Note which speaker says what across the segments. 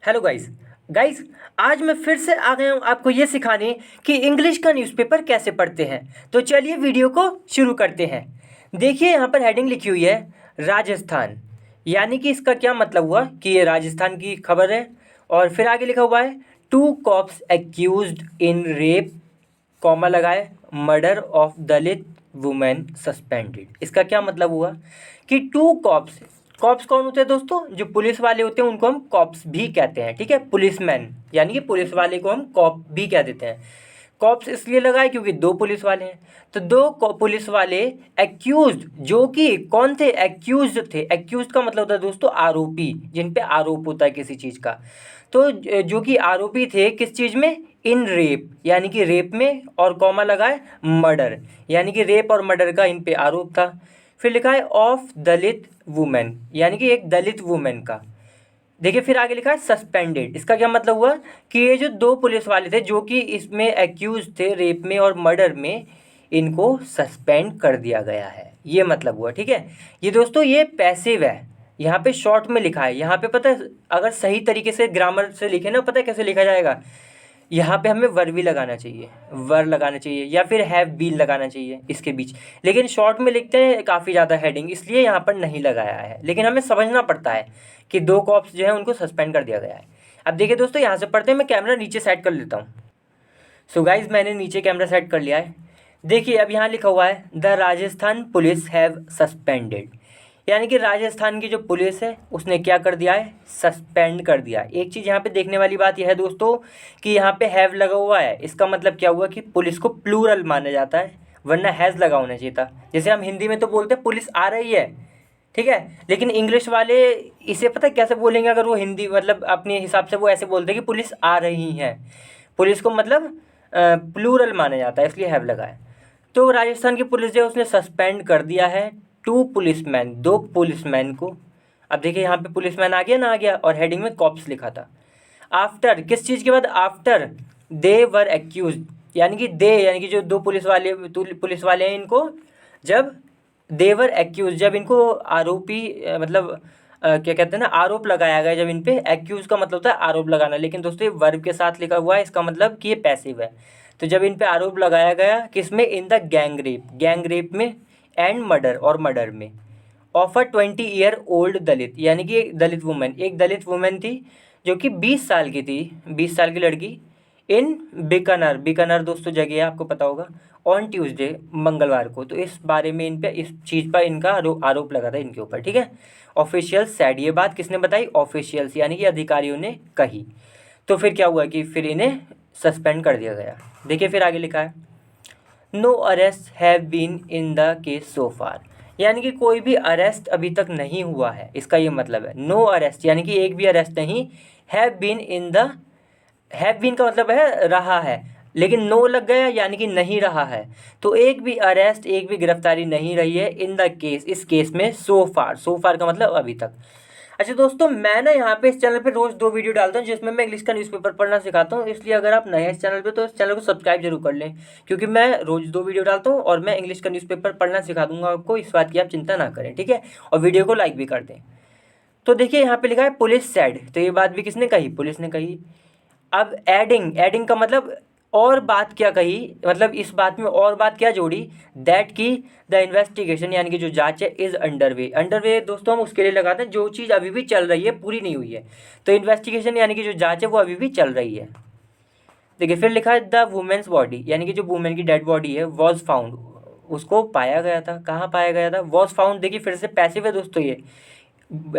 Speaker 1: Hello guys. Guys, आज मैं फिर से आ गया हूँ आपको ये सिखाने कि इंग्लिश का न्यूज़पेपर कैसे पढ़ते हैं। तो चलिए वीडियो को शुरू करते हैं। देखिए यहाँ पर हेडिंग लिखी हुई है राजस्थान, यानी कि इसका क्या मतलब हुआ कि ये राजस्थान की खबर है। और फिर आगे लिखा हुआ है two cops accused in rape, comma लगाए, murder of Dalit women suspended. इसका क्या मतलब हुआ कि टू कॉप्स, कॉप्स कौन होते हैं दोस्तों? जो पुलिस वाले होते हैं उनको हम कॉप्स भी कहते हैं, ठीक है। पुलिसमैन यानी कि पुलिस वाले को हम कॉप भी कह देते हैं। कॉप्स इसलिए लगाए क्योंकि दो पुलिस वाले हैं। तो दो पुलिस वाले एक्यूज्ड, जो कि कौन थे? एक्यूज्ड थे। एक्यूज्ड का मतलब होता है दोस्तों आरोपी, जिन पे आरोप होता है किसी चीज़ का। तो जो कि आरोपी थे किस चीज़ में? इन रेप, यानी कि रेप में, और कॉमा लगाए मर्डर, यानी कि रेप और मर्डर का इन पे आरोप था। फिर लिखा है ऑफ दलित वुमेन, यानी कि एक दलित वुमेन का। देखिए फिर आगे लिखा है सस्पेंडेड। इसका क्या मतलब हुआ कि ये जो दो पुलिस वाले थे जो कि इसमें एक्यूज थे रेप में और मर्डर में, इनको सस्पेंड कर दिया गया है। ये मतलब हुआ, ठीक है। ये दोस्तों ये पैसिव है, यहाँ पे शॉर्ट में लिखा है। यहाँ पे पता है अगर सही तरीके से ग्रामर से लिखे ना, पता है कैसे लिखा जाएगा? यहाँ पे हमें वर भी लगाना चाहिए, वर लगाना चाहिए, या फिर हैव बीन लगाना चाहिए इसके बीच। लेकिन शॉर्ट में लिखते हैं काफ़ी ज़्यादा हेडिंग, इसलिए यहाँ पर नहीं लगाया है। लेकिन हमें समझना पड़ता है कि दो कॉप्स जो है उनको सस्पेंड कर दिया गया है। अब देखिए दोस्तों, यहाँ से पढ़ते हैं। मैं कैमरा नीचे सेट कर लेता हूँ। सो गाइज, मैंने नीचे कैमरा सेट कर लिया है। देखिए अब यहाँ लिखा हुआ है the Rajasthan police have suspended, यानी कि राजस्थान की जो पुलिस है उसने क्या कर दिया है? सस्पेंड कर दिया है। एक चीज़ यहाँ पे देखने वाली बात यह है दोस्तों कि यहाँ पे हैव लगा हुआ है। इसका मतलब क्या हुआ कि पुलिस को प्लूरल माना जाता है, वरना हैज़ लगा होना चाहिए था। जैसे हम हिंदी में तो बोलते हैं पुलिस आ रही है, ठीक है। लेकिन इंग्लिश वाले इसे पता है कैसे बोलेंगे? अगर वो हिंदी मतलब अपने हिसाब से वो ऐसे बोलते हैं कि पुलिस आ रही हैं। पुलिस को मतलब प्लूरल माना जाता है, इसलिए हैव लगा है। तो राजस्थान की पुलिस जो है उसने सस्पेंड कर दिया है टू पुलिसमैन, दो पुलिसमैन को। अब देखिए यहाँ पे पुलिसमैन आ गया ना, आ गया, और हेडिंग में कॉप्स लिखा था। आफ्टर, किस चीज़ के बाद? आफ्टर दे वर एक्यूज, यानी कि दे, यानी कि जो दो पुलिस वाले हैं, इनको जब देवर एक्यूज, जब इनको आरोपी मतलब क्या कहते हैं ना, आरोप लगाया गया। जब इन पे, एक्यूज का मतलब होता है आरोप लगाना, लेकिन दोस्तों ये वर्ब के साथ लिखा हुआ है, इसका मतलब कि ये पैसिव है। तो जब इन पे आरोप लगाया गया किसमें? इन द गैंग रेप में, एंड मर्डर, और मर्डर में, ऑफ अ 20 ईयर ओल्ड दलित, यानी कि एक दलित वुमेन, एक दलित वुमेन थी जो कि 20 साल की थी, 20 साल की लड़की। इन बीकानेर, बीकानेर दोस्तों जगह है, आपको पता होगा। ऑन ट्यूसडे, मंगलवार को। तो इस बारे में इन पे, इस चीज़ पर इनका आरोप लगा था इनके ऊपर, ठीक है। ऑफिशियल्स सैड, ये बात किसने बताई? ऑफिशियल्स, यानी कि अधिकारियों ने कही। तो फिर क्या हुआ कि फिर इन्हें सस्पेंड कर दिया गया। देखिए फिर आगे लिखा है no arrest have been in the case so far, यानी कि कोई भी अरेस्ट अभी तक नहीं हुआ है। इसका ये मतलब है नो अरेस्ट, यानी कि एक भी अरेस्ट नहीं। Have been in the, have been का मतलब है रहा है, लेकिन नो लग गया यानी कि नहीं रहा है। तो एक भी अरेस्ट, एक भी गिरफ्तारी नहीं रही है इन द केस, इस केस में। सो फार, सो फार का मतलब अभी तक। अच्छा दोस्तों, मैं ना यहाँ पे इस चैनल पे रोज़ 2 वीडियो डालता हूँ जिसमें मैं इंग्लिश का न्यूज़पेपर पढ़ना सिखाता हूँ। इसलिए अगर आप नए हैं इस चैनल पे तो इस चैनल को सब्सक्राइब जरूर कर लें, क्योंकि मैं रोज़ 2 वीडियो डालता हूँ और मैं इंग्लिश का न्यूज़पेपर पढ़ना सिखा दूंगा आपको। इस बात की आप चिंता ना करें, ठीक है। और वीडियो को लाइक भी कर दें। तो देखिए यहाँ पे लिखा है पुलिस सैड, तो ये बात भी किसने कही? पुलिस ने कही। अब एडिंग, एडिंग का मतलब और बात क्या कही, मतलब इस बात में और बात क्या जोड़ी? दैट की द इन्वेस्टिगेशन, यानी कि जो जांच है, इज़ अंडरवे। अंडरवे दोस्तों हम उसके लिए लगाते हैं जो चीज़ अभी भी चल रही है, पूरी नहीं हुई है। तो इन्वेस्टिगेशन यानी कि जो जांच है वो अभी भी चल रही है। देखिए फिर लिखा है द वुमेन्स बॉडी, यानी कि जो वुमेन की डेड बॉडी है, वॉज फाउंड, उसको पाया गया था। कहाँ पाया गया था? Was found. देखिए फिर से पैसिव है दोस्तों ये,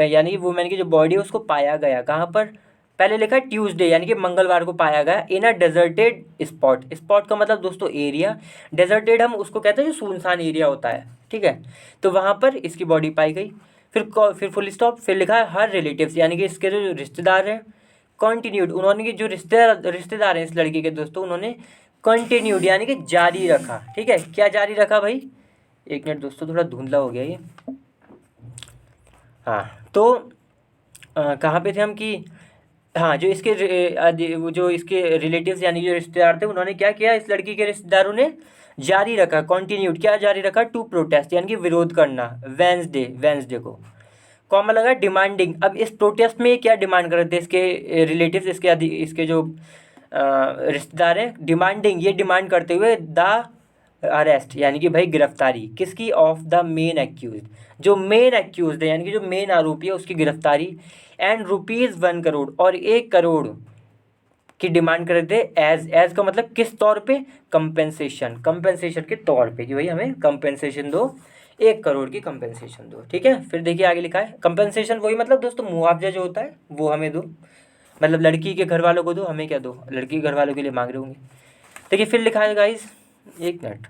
Speaker 1: यानी कि वुमेन की जो बॉडी है उसको पाया गया कहाँ पर? पहले लिखा है ट्यूसडे, यानी कि मंगलवार को पाया गया। इन अ डेजर्टेड स्पॉट, स्पॉट का मतलब दोस्तों एरिया। डेजर्टेड हम उसको कहते हैं जो सुनसान एरिया होता है, ठीक है। तो वहाँ पर इसकी बॉडी पाई गई। फिर फुल स्टॉप, फिर लिखा है हर रिलेटिव्स, यानी कि इसके जो रिश्तेदार हैं। कंटिन्यूड, उन्होंने कि जो रिश्तेदार हैं इस लड़की के दोस्तों, उन्होंने कंटिन्यूड यानी कि जारी रखा, ठीक है। क्या जारी रखा भाई? एक मिनट दोस्तों, थोड़ा धुंधला हो गया ये। हाँ, तो कहाँ पे थे हम कि, हाँ, जो इसके वो जो इसके रिलेटिव्स यानी जो रिश्तेदार थे, उन्होंने क्या किया? इस लड़की के रिश्तेदारों ने जारी रखा, कंटिन्यूड, क्या जारी रखा? टू प्रोटेस्ट, यानी कि विरोध करना। वेंसडे, वेंसडे को कॉमा लगा डिमांडिंग। अब इस प्रोटेस्ट में क्या डिमांड कर रहे थे इसके रिलेटिव्स, इसके जो रिश्तेदार हैं, डिमांडिंग ये डिमांड करते हुए द अरेस्ट यानी कि भाई गिरफ्तारी किसकी, ऑफ द मेन एक्यूज, जो मेन एक्यूज है यानी कि जो मेन आरोपी है उसकी गिरफ्तारी, एंड ₹1 करोड़ और 1 करोड़ की डिमांड कर रहे थे। एज का मतलब किस तौर पे, कंपेंसेशन के तौर पे, कि भाई हमें कंपेंसेशन दो, 1 करोड़ की कंपेंसेशन दो। ठीक है, फिर देखिए आगे लिखा है कंपेंसेशन वही मतलब दोस्तों मुआवजा जो होता है वो हमें दो, मतलब लड़की के घर वालों को दो, हमें क्या दो, लड़की के घर वालों के लिए मांग रहे होंगे। देखिए फिर लिखा है गाइस, एक मिनट,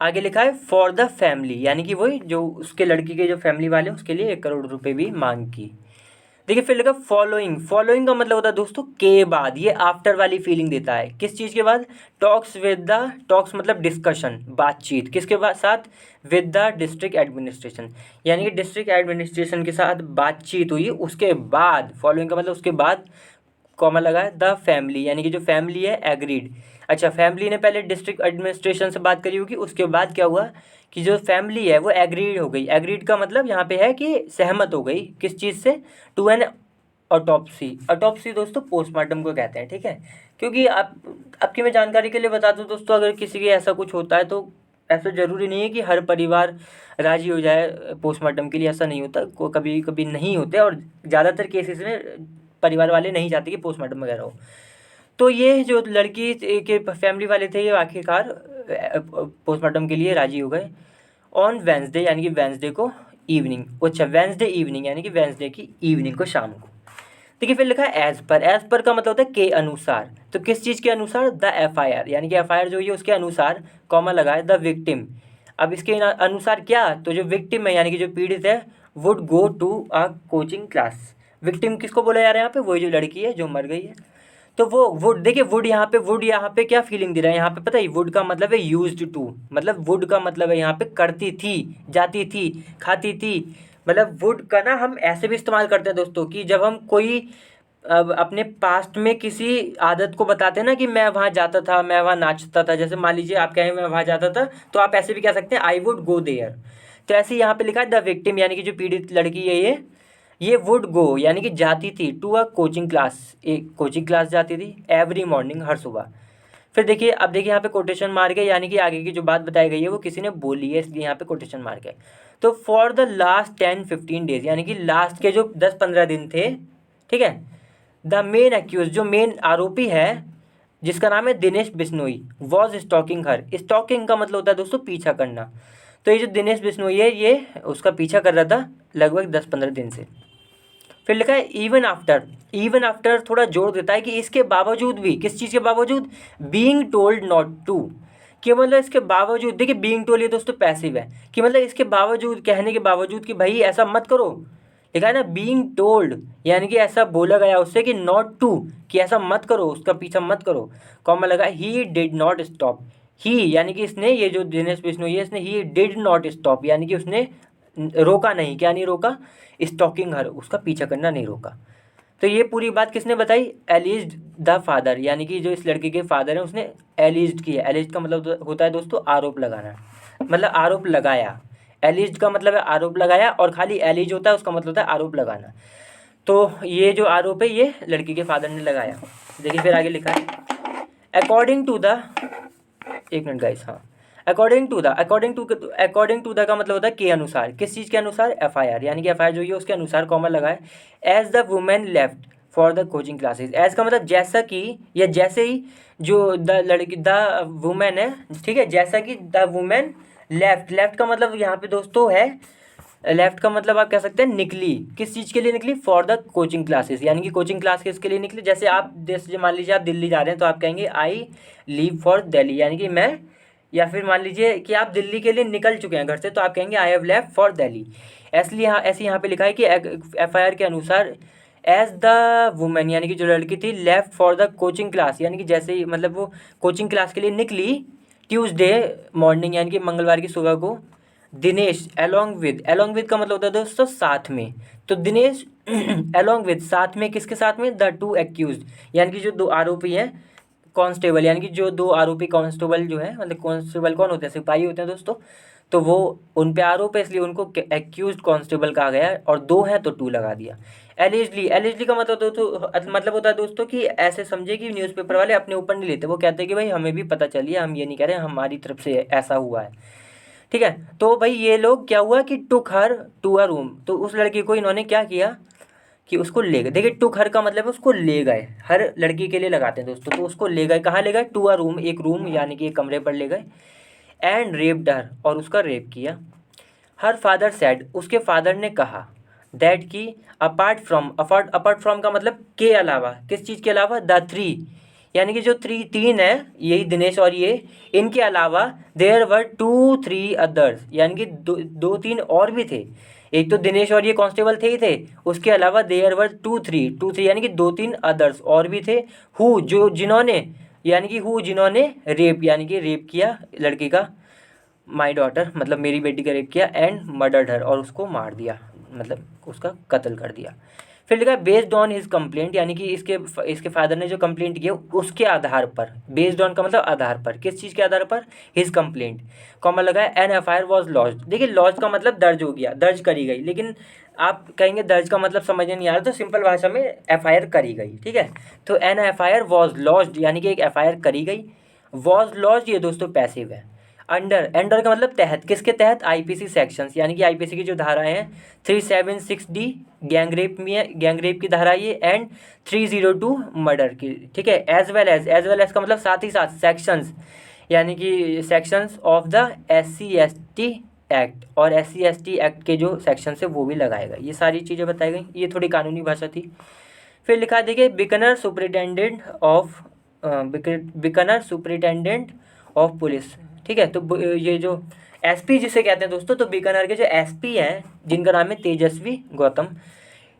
Speaker 1: आगे लिखा है फॉर द फैमिली, यानी कि वही जो उसके लड़की के जो फैमिली वाले हैं उसके लिए 1 करोड़ रुपए भी मांग की। देखिए फिर लिखा फॉलोइंग, फॉलोइंग का मतलब होता है दोस्तों के बाद, ये आफ्टर वाली फीलिंग देता है। किस चीज़ के बाद, टॉक्स विद द, टॉक्स मतलब डिस्कशन, बातचीत, किसके बाद साथ, विद द डिस्ट्रिक्ट एडमिनिस्ट्रेशन, यानी कि डिस्ट्रिक्ट एडमिनिस्ट्रेशन के साथ बातचीत हुई उसके बाद, फॉलोइंग का मतलब उसके बाद, कॉमा लगा है द फैमिली, यानी कि जो फैमिली है एग्रीड। अच्छा, फैमिली ने पहले डिस्ट्रिक्ट एडमिनिस्ट्रेशन से बात करी होगी, उसके बाद क्या हुआ कि जो फैमिली है वो एग्रीड हो गई। एग्रीड का मतलब यहाँ पे है कि सहमत हो गई, किस चीज़ से, टू एन ऑटोप्सी। ऑटोप्सी दोस्तों पोस्टमार्टम को कहते हैं। ठीक है, क्योंकि आपकी मैं जानकारी के लिए बता दूं दोस्तों, अगर किसी के ऐसा कुछ होता है तो ऐसा ज़रूरी नहीं है कि हर परिवार राजी हो जाए पोस्टमार्टम के लिए, ऐसा नहीं होता, कभी कभी नहीं होते, और ज़्यादातर केसेस में परिवार वाले नहीं चाहते कि पोस्टमार्टम वगैरह हो। तो ये जो लड़की के फैमिली वाले थे ये आखिरकार पोस्टमार्टम के लिए राजी हो गए ऑन वेंसडे, यानी कि वेंसडे को इवनिंग। अच्छा, वेंसडे इवनिंग यानी कि वेंसडे की इवनिंग को, शाम को। देखिए फिर लिखा है एज पर, एज पर का मतलब होता है के अनुसार, तो किस चीज़ के अनुसार, द एफआईआर, यानी कि एफआईआर जो है उसके अनुसार, कॉमा लगा है द विक्टिम। अब इसके अनुसार क्या, तो जो विक्टिम है यानी कि जो पीड़ित है, would go to a coaching class. Victim किसको बोला जा रहा है यहाँ पे, वही जो लड़की है जो मर गई है। तो वो वुड, देखिए वुड यहाँ पे क्या फीलिंग दे रहा है, यहाँ पे पता है वुड का मतलब है यूज्ड टू, मतलब वुड का मतलब है यहाँ पे करती थी, जाती थी, खाती थी। मतलब वुड का ना हम ऐसे भी इस्तेमाल करते हैं दोस्तों कि जब हम कोई अब अपने पास्ट में किसी आदत को बताते हैं ना कि मैं वहाँ जाता था, मैं वहाँ नाचता था, जैसे मान लीजिए आप कहें मैं वहाँ जाता था, तो आप ऐसे भी कह सकते हैं आई वुड गो देयर। तो ऐसे ही यहाँ पे लिखा है द विक्टिम, यानी कि जो पीड़ित लड़की है ये वुड गो यानी कि जाती थी टू अ कोचिंग क्लास, एक कोचिंग क्लास जाती थी एवरी मॉर्निंग, हर सुबह। फिर देखिए, अब देखिए यहाँ पे कोटेशन मार्क है, यानी कि आगे की जो बात बताई गई है वो किसी ने बोली है, इसलिए यहाँ पे कोटेशन मार्क है। तो फॉर द लास्ट 10-15 डेज, यानी कि लास्ट के जो 10-15 दिन थे, ठीक है, द मेन एक्यूज, जो मेन आरोपी है जिसका नाम है Dinesh Bishnoi, was stalking her. Stalking का मतलब होता है दोस्तों पीछा करना। तो ये जो दिनेश बिश्नोई है ये उसका पीछा कर रहा था लगभग 10-15 दिन से। फिर लिखा है इवन आफ्टर, इवन आफ्टर थोड़ा जोर देता है कि इसके बावजूद भी, किस चीज़ के बावजूद, बीइंग टोल्ड नॉट टू, कि मतलब इसके बावजूद, देखिए बीइंग टोल्ड ये दोस्तों पैसिव है, कि मतलब इसके बावजूद, कहने के बावजूद कि भाई ऐसा मत करो। लिखा है ना बीइंग टोल्ड, यानी कि ऐसा बोला गया उससे कि नॉट टू, कि ऐसा मत करो, उसका पीछा मत करो। कॉमा लगा ही डिड नॉट स्टॉप, ही यानी कि इसने, ये जो दिनेश बिश्नोई है इसने ही डिड नॉट स्टॉप, यानी कि उसने रोका नहीं, क्या नहीं रोका, स्टॉकिंग हर, उसका पीछा करना नहीं रोका। तो ये पूरी बात किसने बताई, एलिज्ड द फादर, यानी कि जो इस लड़के के फादर हैं उसने एलिज्ड किया। एलिज्ड का मतलब होता है दोस्तों आरोप लगाना, मतलब आरोप लगाया। एलिज्ड का मतलब है आरोप लगाया, और खाली एलिज होता है उसका मतलब होता है आरोप लगाना। तो ये जो आरोप है ये लड़की के फादर ने लगाया। देखिए फिर आगे लिखा है अकॉर्डिंग टू द, एक मिनट गाइस, हाँ, अकॉर्डिंग टू द का मतलब होता है के अनुसार, किस चीज़ के अनुसार, एफआईआर, यानी कि एफआईआर जो है उसके अनुसार, कॉमा लगा है as the women left for the coaching classes. As का मतलब जैसा कि, या जैसे ही, जो द लड़की, द वुमेन है, ठीक है, जैसा कि द वुमेन लेफ्ट, लेफ्ट का मतलब यहाँ पे दोस्तों है, लेफ्ट का मतलब आप कह सकते हैं निकली, किस चीज़ के लिए निकली, फॉर द कोचिंग क्लासेस, यानी कि कोचिंग क्लास किसके लिए निकली। जैसे आप, जैसे मान लीजिए आप दिल्ली जा रहे हैं तो आप कहेंगे आई लीव फॉर दिल्ली, यानी कि मैं, या फिर मान लीजिए कि आप दिल्ली के लिए निकल चुके हैं घर से तो आप कहेंगे I have left for Delhi. ऐसे यहाँ पे लिखा है कि एफआईआर के अनुसार एज द वुमेन, यानी कि जो लड़की थी, left for the coaching class, यानी कि जैसे ही, मतलब वो कोचिंग क्लास के लिए निकली ट्यूसडे मॉर्निंग, यानी कि मंगलवार की सुबह को, दिनेश अलॉन्ग विद का मतलब होता है दोस्तों साथ में। तो दिनेश अलॉन्ग विद, साथ में, किसके साथ में, द टू एक्यूज, यानी कि जो दो आरोपी हैं, कांस्टेबल, यानी कि जो दो आरोपी कांस्टेबल जो है, मतलब कांस्टेबल कौन होते हैं, सिपाही होते हैं दोस्तों। तो वो उन पे आरोप है, इसलिए उनको एक्यूज कांस्टेबल कहा गया है, और 2 हैं तो 2 लगा दिया। एलिजली का मतलब मतलब होता है दोस्तों कि ऐसे समझे कि न्यूज़पेपर वाले अपने ऊपर नहीं लेते, वो कहते हैं कि भाई हमें भी पता चलिए, हम ये नहीं कह रहे हमारी तरफ से ऐसा हुआ है, ठीक है। तो भाई ये लोग क्या हुआ कि टुक हर टू अ रूम, तो उस लड़की को इन्होंने क्या किया कि उसको ले गए। देखिए टुक हर का मतलब है उसको ले गए, हर लड़की के लिए लगाते हैं दोस्तों, तो उसको ले गए, कहाँ ले गए, टू अ रूम, एक रूम यानी कि एक कमरे पर ले गए, एंड रेप्ड हर, और उसका रेप किया। हर फादर सेड, उसके फादर ने कहा, दैट कि अपार्ट फ्रॉम का मतलब के अलावा, किस चीज़ के अलावा, द थ्री, यानी कि जो तीन है, यही दिनेश और ये, इनके अलावा देयर वर 2-3 अदर्स, यानी कि दो तीन और भी थे। एक तो दिनेश और ये कांस्टेबल थे ही थे, उसके अलावा देयर वर 2-3 यानी कि 2-3 अदर्स और भी थे, हु जिन्होंने, यानी कि हु जिन्होंने रेप यानी कि रेप किया लड़की का, माई डॉटर मतलब मेरी बेटी का रेप किया, एंड मर्डर्ड हर, और उसको मार दिया, मतलब उसका कत्ल कर दिया। फिर लिखा बेस्ड ऑन हिज कंप्लेंट, यानी कि इसके फादर ने जो कंप्लेंट किया उसके आधार पर, बेस्ड ऑन का मतलब आधार पर, किस चीज़ के आधार पर, हिज कंप्लेंट, कॉमा लगा है, an F I R was launched. देखिए लॉन्च का मतलब दर्ज हो गया, दर्ज करी गई, लेकिन आप कहेंगे दर्ज का मतलब समझ नहीं आ रहा, तो सिंपल भाषा में एफ आई आर करी गई, ठीक है। तो an F I R was launched, यानी कि एक एफ आई आर करी गई। वॉज लॉन्च्ड ये दोस्तों पैसिव है। अंडर का मतलब तहत, किसके तहत, आईपीसी सेक्शंस, यानी कि आईपीसी की जो धाराएं हैं 376D गैंगरेप में, गैंगरेप की धारा ये, एंड 302 मर्डर की, ठीक है। एज वेल एज का मतलब साथ ही साथ सेक्शंस, यानी कि sections of the SC/ST act, और SC/ST एक्ट के जो सेक्शंस है वो भी लगाएगा। ये सारी चीज़ें बताई गई, ये थोड़ी कानूनी भाषा थी। फिर लिखा देखिए बिकनर सुपरिटेंडेंट ऑफ पुलिस, ठीक है। तो ये जो एसपी जिसे कहते हैं दोस्तों, तो बीकानेर के जो एसपी हैं जिनका नाम है तेजस्वी गौतम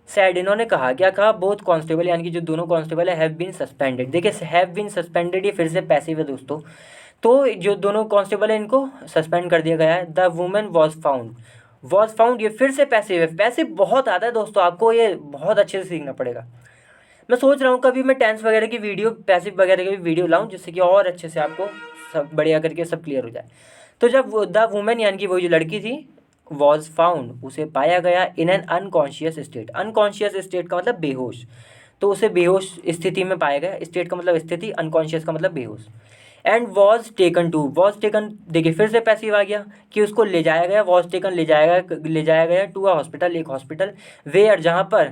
Speaker 1: सैड, इन्होंने कहा, क्या कहा, बोथ कांस्टेबल यानी कि जो दोनों कांस्टेबल है हैव बीन सस्पेंडेड। देखिए हैव बीन सस्पेंडेड ये फिर से पैसिव है दोस्तों, तो जो दोनों कांस्टेबल है इनको सस्पेंड कर दिया गया है। द वुमेन वॉज फाउंड ये फिर से पैसिव है, पैसिव बहुत आता है दोस्तों, आपको ये बहुत अच्छे से सीखना पड़ेगा। मैं सोच रहा हूँ कभी मैं टेंस वगैरह की वीडियो, पैसिव वगैरह की वीडियो लाऊं, जिससे कि और अच्छे से आपको सब बढ़िया करके सब क्लियर हो जाए। तो जब द वुमेन यानी कि वो जो लड़की थी, वॉज फाउंड उसे पाया गया in an unconscious state, unconscious state का मतलब बेहोश, तो उसे बेहोश स्थिति में पाया गया, स्टेट का मतलब स्थिति, अनकॉन्शियस का मतलब बेहोश। एंड वॉज टेकन देखिए फिर से पैसिव आ गया कि उसको ले जाया गया, वॉज टेकन ले जाया गया टू अ हॉस्पिटल, एक हॉस्पिटल, वेयर जहाँ पर,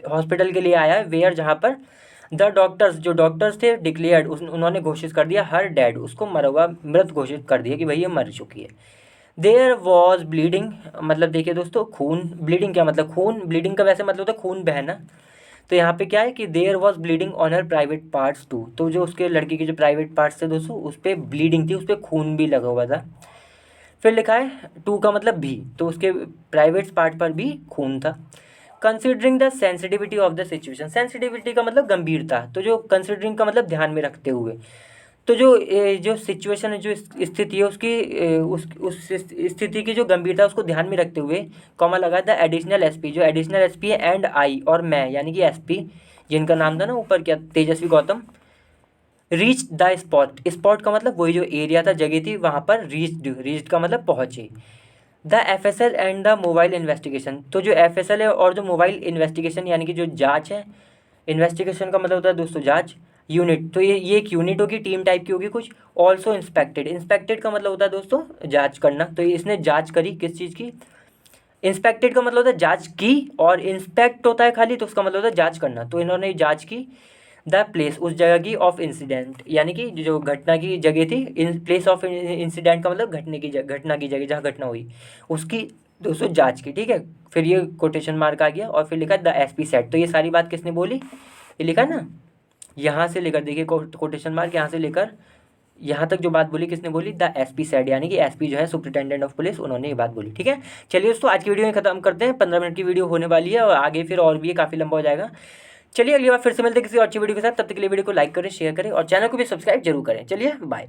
Speaker 1: हॉस्पिटल के लिए आया है, वेयर जहाँ पर द डॉक्टर्स जो डॉक्टर्स थे डिक्लेयर्ड उन्होंने घोषित कर दिया, हर डेड उसको मरा हुआ मृत घोषित कर दिया कि भाई ये मर चुकी है। देयर वॉज ब्लीडिंग, मतलब देखिए दोस्तों खून, ब्लीडिंग क्या मतलब खून, ब्लीडिंग का वैसे मतलब होता है खून बहना, तो यहाँ पे क्या है कि there was bleeding on her private parts too, तो जो उसके लड़की के जो प्राइवेट पार्ट्स थे दोस्तों उस पर ब्लीडिंग थी, उस पर खून भी लगा हुआ था। फिर लिखा है टू का मतलब भी, तो उसके प्राइवेट पार्ट पर भी खून था। Considering the sensitivity of the situation, sensitivity का मतलब गंभीरता, तो जो कंसिडरिंग का मतलब ध्यान में रखते हुए, तो जो सिचुएशन है, जो स्थिति है उसकी उस स्थिति की जो गंभीरता है उसको ध्यान में रखते हुए, कॉमा लगा था एडिशनल एसपी, जो एडिशनल एसपी है, एंड आई और मैं यानी कि एसपी जिनका नाम था ना ऊपर क्या, तेजस्वी गौतम, रीच द स्पॉट का मतलब वही जो एरिया था, जगह थी, वहाँ पर रीच्ड का मतलब पहुँचे। The FSL and the mobile investigation, तो जो एफएसएल है और जो मोबाइल इन्वेस्टिगेशन यानी कि जो जांच है, इन्वेस्टिगेशन का मतलब होता है दोस्तों जांच, यूनिट, तो ये एक यूनिट होगी, टीम टाइप की होगी कुछ। ऑल्सो इंस्पेक्टेड का मतलब होता है दोस्तों जांच करना, तो इसने जांच करी किस चीज़ की, इंस्पेक्टेड का मतलब होता है जांच की, और इंस्पेक्ट होता है खाली तो उसका मतलब होता है जांच करना, तो इन्होंने जांच की। द प्लेस उस जगह की, ऑफ इंसिडेंट यानी कि जो घटना की जगह थी, इन प्लेस ऑफ इंसिडेंट का मतलब घटना की जगह जहाँ घटना हुई उसकी दोस्तों जांच की, ठीक है। फिर ये कोटेशन मार्क आ गया, और फिर लिखा द एसपी सेट, तो ये सारी बात किसने बोली, ये लिखा ना, यहाँ से लेकर देखिए कोटेशन मार्क, यहाँ से लेकर यहाँ तक जो बात बोली किसने बोली, द एसपी सेड, यानी कि एसपी जो है सुपरिटेंडेंट ऑफ पुलिस, उन्होंने ये बात बोली, ठीक है। चलिए दोस्तों आज की वीडियो में खत्म करते हैं, 15 मिनट की वीडियो होने वाली है, और आगे फिर और भी काफ़ी लंबा हो जाएगा। चलिए अगली बार फिर से मिलते हैं किसी और अच्छी वीडियो के साथ, तब तक के लिए वीडियो को लाइक करें, शेयर करें, और चैनल को भी सब्सक्राइब जरूर करें। चलिए बाय।